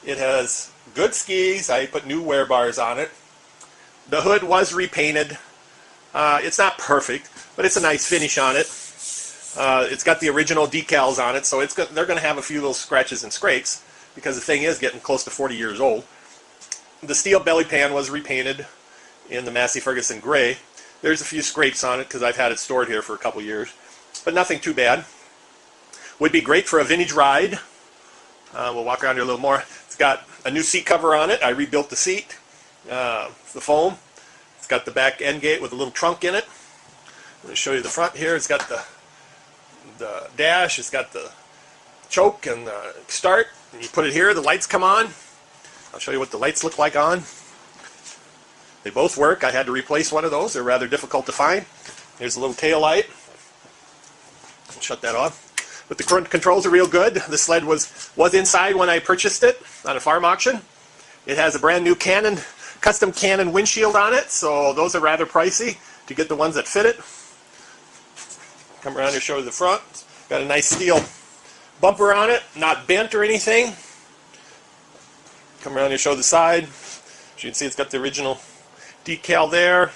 It has good skis. I put new wear bars on it. The hood was repainted. It's not perfect, but it's a nice finish on it. It's got the original decals on it, so they're going to have a few little scratches and scrapes because the thing is getting close to 40 years old. The steel belly pan was repainted in the Massey Ferguson gray. There's a few scrapes on it because I've had it stored here for a couple years, but nothing too bad. Would be great for a vintage ride. We'll walk around here a little more. It's got a new seat cover on it. I rebuilt the seat, the foam. It's got the back end gate with a little trunk in it. I'm going to show you the front here. It's got the dash. It's got the choke and the start. And you put it here, the lights come on. I'll show you what the lights look like on. They both work. I had to replace one of those. They're rather difficult to find. Here's a little tail light. I'll shut that off. But the controls are real good. The sled was inside when I purchased it on a farm auction. It has a brand new custom Canon windshield on it, so those are rather pricey to get the ones that fit it. Come around here, show you the front. Got a nice steel bumper on it, not bent or anything. Come around here, show the side. As you can see, it's got the original decal there.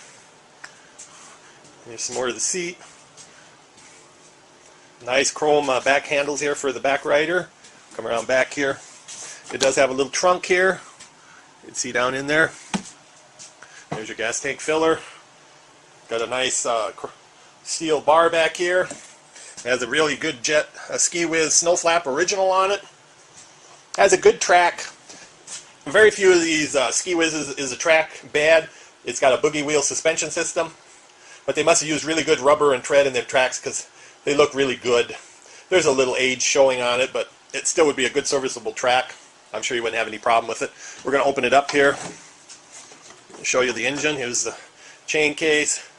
Here's some more of the seat. Nice chrome back handles here for the back rider. Come around back here. It does have a little trunk here. You can see down in there. There's your gas tank filler. Got a nice steel bar back here. It has a really good Ski Whiz Snow Flap original on it. Has a good track. Very few of these Ski Whizzes is a track bad. It's got a boogie wheel suspension system, but they must have used really good rubber and tread in their tracks because they look really good. There's a little age showing on it, but it still would be a good serviceable track. I'm sure you wouldn't have any problem with it. We're going to open it up here. I'll show you the engine. Here's the chain case.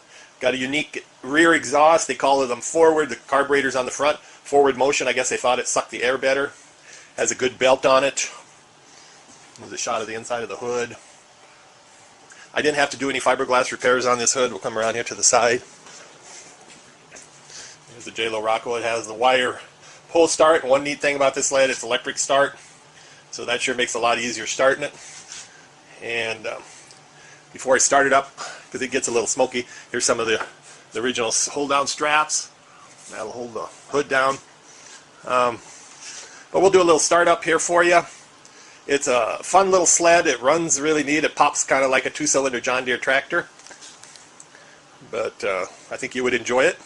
Got a unique rear exhaust. They call them forward. The carburetor's on the front. Forward motion. I guess they thought it sucked the air better. Has a good belt on it. There's a shot of the inside of the hood. I didn't have to do any fiberglass repairs on this hood. We'll come around here to the side. Here's the J-Lo Rocco. It has the wire pull start. One neat thing about this sled, it's electric start. So that sure makes it a lot easier starting it. And before I start it up, because it gets a little smoky, here's some of the original hold-down straps. That'll hold the hood down. But we'll do a little start up here for you. It's a fun little sled. It runs really neat. It pops kind of like a 2-cylinder John Deere tractor. But I think you would enjoy it.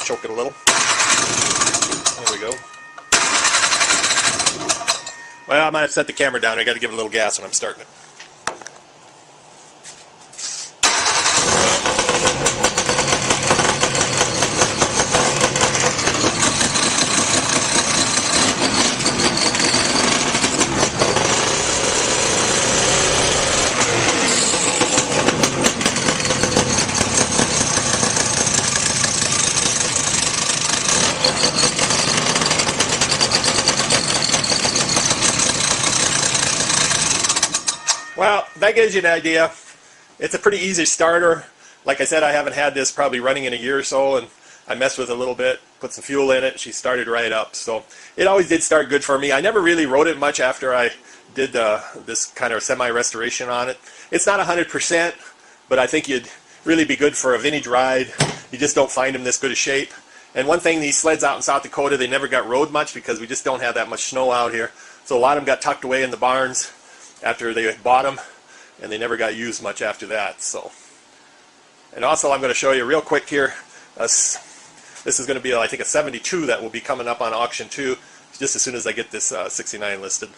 Choke it a little. There we go. Well, I might have set the camera down. I got to give it a little gas when I'm starting it. Well, that gives you an idea. It's a pretty easy starter. Like I said, I haven't had this probably running in a year or so, and I messed with it a little bit, put some fuel in it, she started right up. So it always did start good for me. I never really rode it much after I did this kind of semi-restoration on it. It's not 100%, but I think you'd really be good for a vintage ride. You just don't find them this good a shape. And one thing, these sleds out in South Dakota, they never got rode much because we just don't have that much snow out here. So a lot of them got tucked away in the barns after they bought them. and they never got used much after that. So, and also I'm going to show you real quick here. This is going to be, I think, a 72 that will be coming up on auction too, just as soon as I get this 69 listed.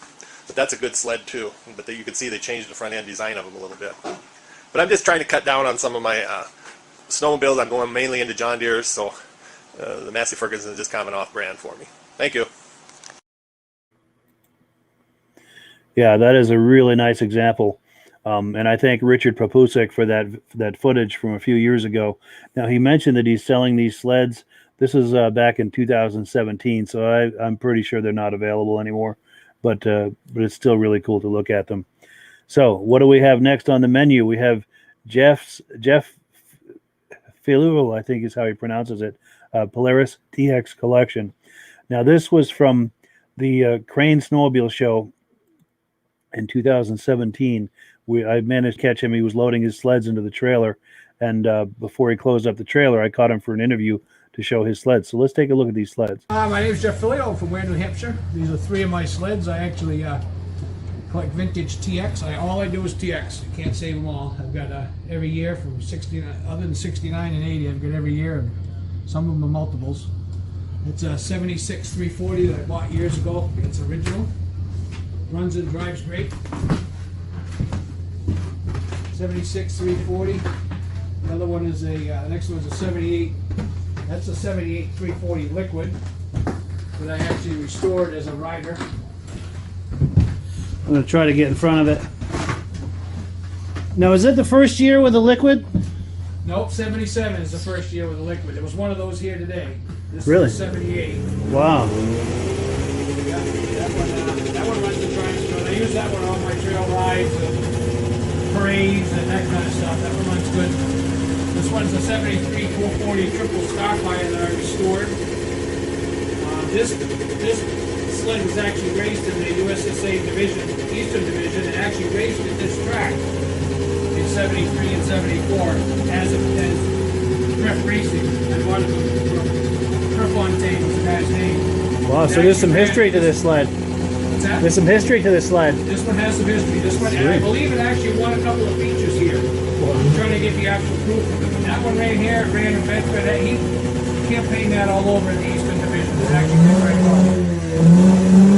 But that's a good sled too. But you can see they changed the front end design of them a little bit. But I'm just trying to cut down on some of my snowmobiles. I'm going mainly into John Deere's, so the Massey Ferguson is just kind of an off-brand for me. Thank you. Yeah, that is a really nice example. And I thank Richard Papusek for that footage from a few years ago. Now, he mentioned that he's selling these sleds. This is back in 2017, so I'm pretty sure they're not available anymore. But it's still really cool to look at them. So what do we have next on the menu? We have Jeff Filul, I think is how he pronounces it, Polaris TX Collection. Now, this was from the Crane Snowmobile Show in 2017. I managed to catch him. He was loading his sleds into the trailer, and before he closed up the trailer, I caught him for an interview to show his sleds. So let's take a look at these sleds. My name is Jeff Filio from Ware, New Hampshire. These are 3 of my sleds. I actually collect vintage TX. All I do is TX. I can't save them all. I've got every year from 69, other than 69 and 80, I've got every year, and some of them are multiples. It's a 76 340 that I bought years ago. It's original. Runs and drives great. 76 340. The other one is next one's a 78. That's a 78 340 liquid that I actually restored as a rider. I'm going to try to get in front of it. Now, is it the first year with the liquid? Nope, 77 is the first year with the liquid. There was one of those here today. This Really? is 78. Wow. Yeah, that one runs the drives good. I use that one on my trail rides and parades and that kind of stuff. That one runs good. This one's a 73 440 triple Starfire that I restored. This sled was actually raced in the USSA division, Eastern Division, and actually raced at this track in 73 and 74 as Griff Racing. I bought it from Prefontaine was the guy's name. Wow, so there's some history to this sled. What's that? There's some history to this sled. This one has some history. This one, and I believe it actually won a couple of features here. I'm trying to get the actual proof of it. That one right here ran in Bedford. He campaigned that all over in the Eastern Division. It actually did very well.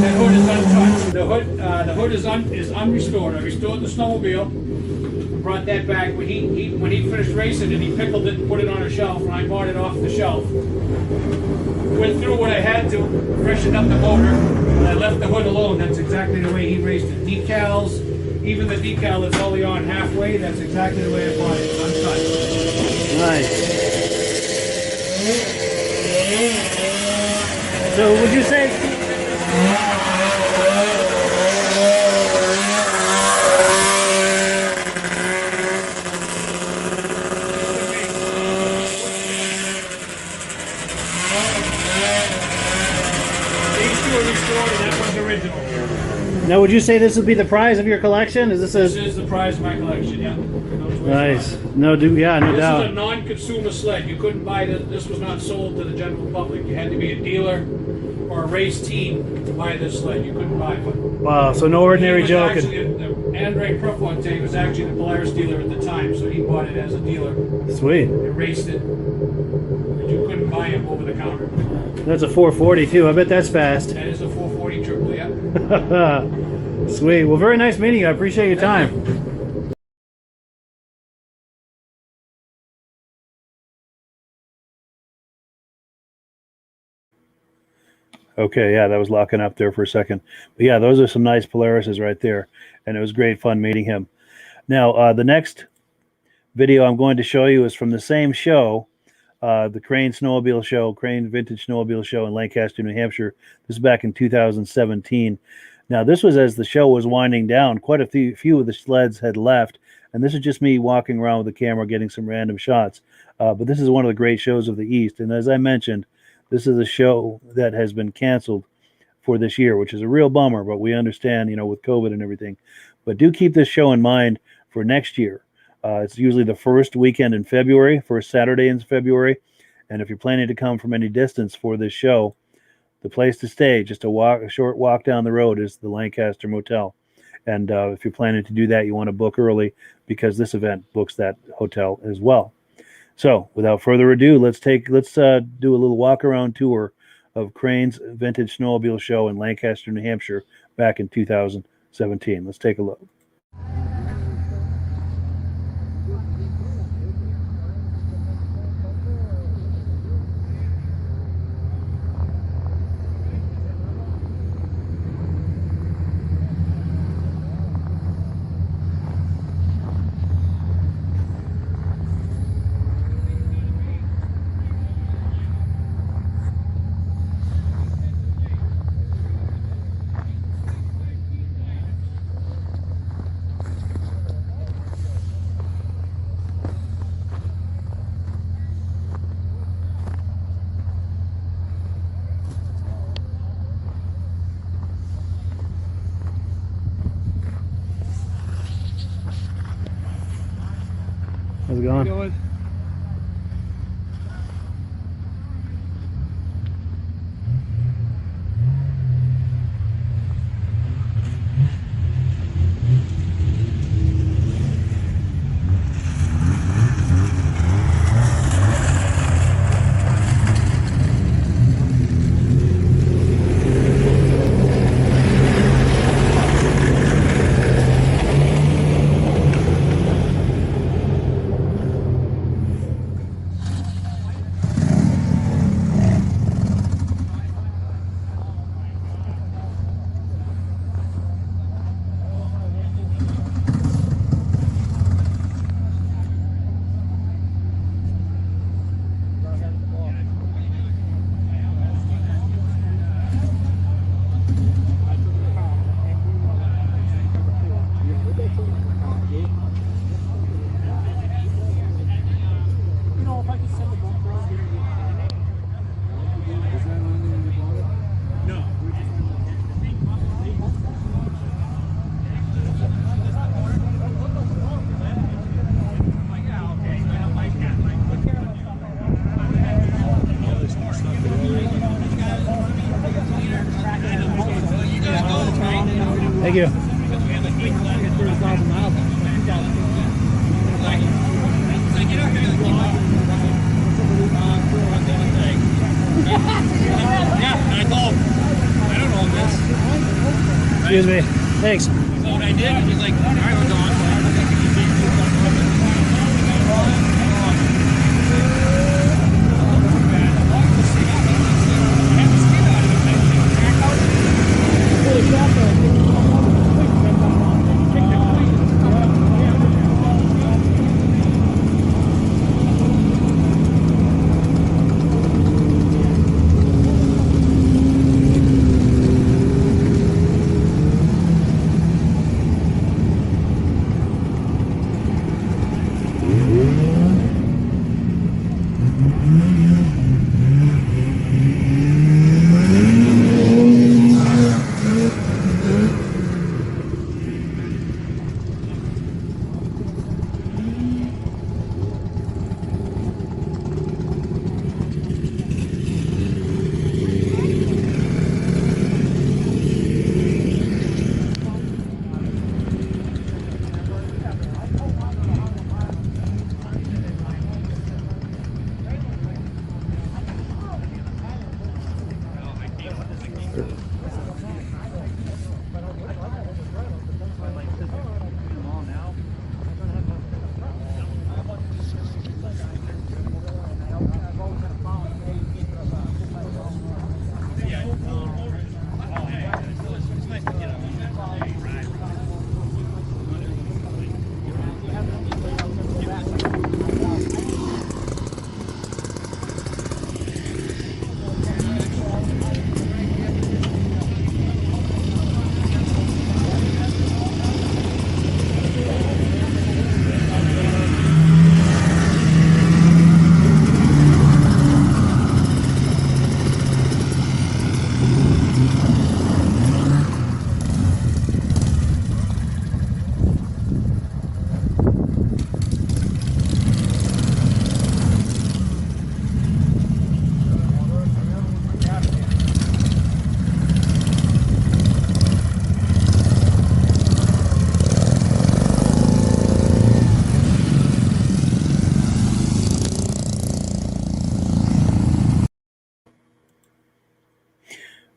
That hood is untouched. The hood is unrestored. I restored the snowmobile and brought that back. When he finished racing it, he pickled it and put it on a shelf, and I bought it off the shelf. Went through what I had to, freshened up the motor, and I left the hood alone. That's exactly the way he raced it. Decals, even the decal that's only on halfway, that's exactly the way I bought it. It's untouched. Nice. So would you say... These two are restored, and that one's original. Now, would you say this would be the prize of your collection? Is this This is the prize of my collection, yeah. nice? No This doubt. is a non-consumer sled. You couldn't buy this. This was not sold to the general public. You had to be a dealer or a race team to buy this sled. You couldn't buy one. Wow, so no ordinary joking. Andre Prefontaine was actually the Polaris dealer at the time, so he bought it as a dealer Sweet. and raced it. But you couldn't buy him over the counter. That's a 440 too. I bet that's fast. That is a 440 triple, yeah. Sweet. Well, very nice meeting you. I appreciate your time. Okay, yeah, that was locking up there for a second. But yeah, those are some nice Polarises right there. And it was great fun meeting him. Now, the next video I'm going to show you is from the same show, the Crane Snowmobile Show, Crane Vintage Snowmobile Show in Lancaster, New Hampshire. This is back in 2017. Now, this was as the show was winding down. Quite a few of the sleds had left. And this is just me walking around with the camera getting some random shots. But this is one of the great shows of the East. And as I mentioned, this is a show that has been canceled for this year, which is a real bummer, but we understand, with COVID and everything. But do keep this show in mind for next year. It's usually the first weekend in February, first Saturday in February. And if you're planning to come from any distance for this show, the place to stay, just a short walk down the road, is the Lancaster Motel. And if you're planning to do that, you want to book early because this event books that hotel as well. So without further ado, let's do a little walk around tour of Crane's Vintage Snowmobile Show in Lancaster, New Hampshire back in 2017. Let's take a look. How's it going? Thank you. Excuse me. Thanks. So what I did, he's like, all right, we're going.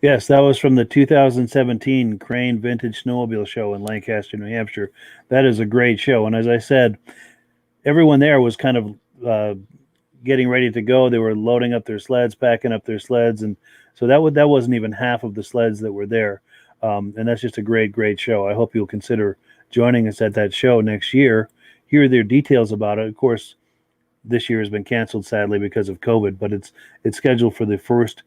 Yes, that was from the 2017 Crane Vintage Snowmobile Show in Lancaster, New Hampshire. That is a great show. And as I said, everyone there was kind of getting ready to go. They were loading up their sleds, packing up their sleds. And so that wasn't even half of the sleds that were there. And that's just a great, great show. I hope you'll consider joining us at that show next year. Hear their details about it. Of course, this year has been canceled, sadly, because of COVID, but it's scheduled for the first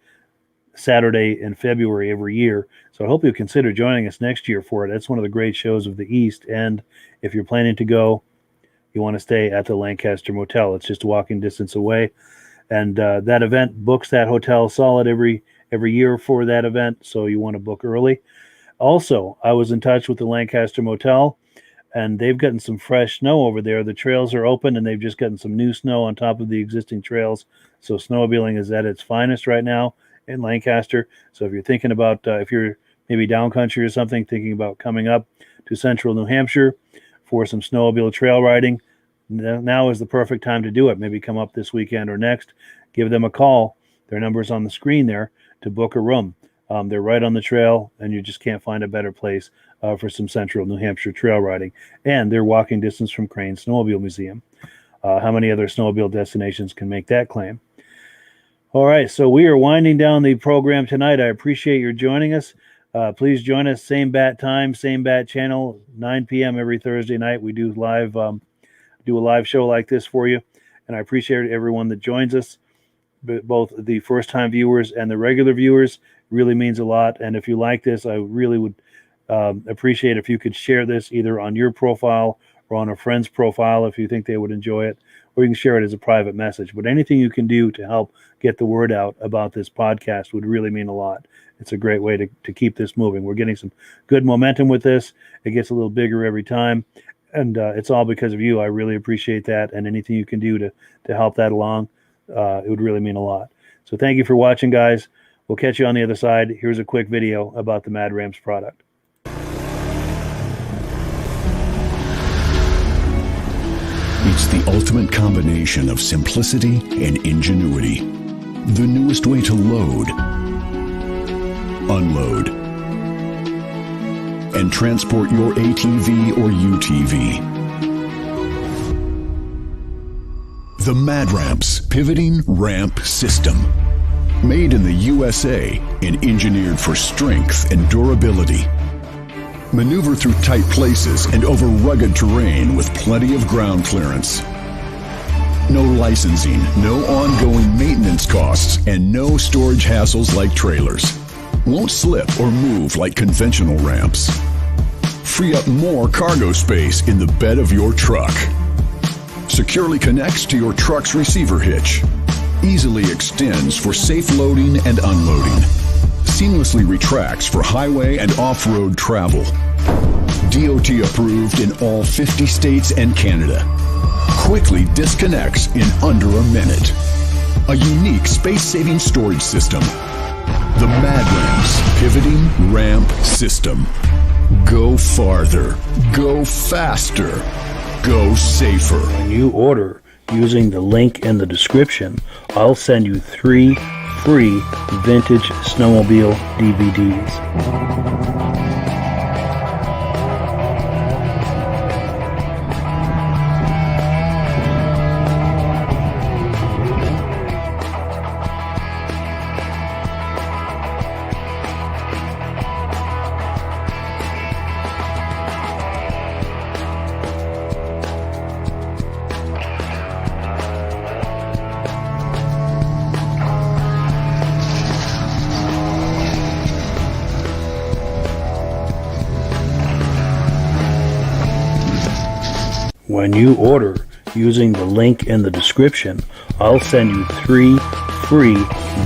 Saturday in February every year. So I hope you'll consider joining us next year for it. That's one of the great shows of the East. And if you're planning to go, you want to stay at the Lancaster Motel. It's just a walking distance away. And that event books that hotel solid every year for that event. So you want to book early. Also, I was in touch with the Lancaster Motel, and they've gotten some fresh snow over there. The trails are open, and they've just gotten some new snow on top of the existing trails. So snowmobiling is at its finest right now in Lancaster. So if you're thinking about, if you're maybe downcountry or something, thinking about coming up to central New Hampshire for some snowmobile trail riding, now is the perfect time to do it. Maybe come up this weekend or next. Give them a call. Their number's on the screen there to book a room. They're right on the trail, and you just can't find a better place for some central New Hampshire trail riding. And they're walking distance from Crane Snowmobile Museum. How many other snowmobile destinations can make that claim? All right, so we are winding down the program tonight. I appreciate your joining us. Please join us, same bat time, same bat channel, 9 p.m. every Thursday night. We do a live show like this for you, and I appreciate everyone that joins us, both the first-time viewers and the regular viewers. Really means a lot. And if you like this, I really would appreciate if you could share this either on your profile or on a friend's profile if you think they would enjoy it, or you can share it as a private message. But anything you can do to help get the word out about this podcast would really mean a lot. It's a great way to keep this moving. We're getting some good momentum with this. It gets a little bigger every time, and it's all because of you. I really appreciate that, and anything you can do to help that along, it would really mean a lot. So thank you for watching, guys. We'll catch you on the other side. Here's a quick video about the Mad Ramps product. It's the ultimate combination of simplicity and ingenuity. The newest way to load, unload, and transport your ATV or UTV. The Mad Ramps Pivoting Ramp System. Made in the USA and engineered for strength and durability. Maneuver through tight places and over rugged terrain with plenty of ground clearance. No licensing, no ongoing maintenance costs, and no storage hassles like trailers. Won't slip or move like conventional ramps. Free up more cargo space in the bed of your truck. Securely connects to your truck's receiver hitch. Easily extends for safe loading and unloading. Seamlessly retracts for highway and off-road travel. DOT approved in all 50 states and Canada. Quickly disconnects in under a minute. A unique space-saving storage system. The Mad Ramps Pivoting Ramp System. Go farther. Go faster. Go safer. When you order using the link in the description, I'll send you 3 free Vintage Snowmobile DVDs. When you order using the link in the description, I'll send you 3 free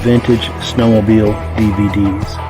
Vintage Snowmobile DVDs.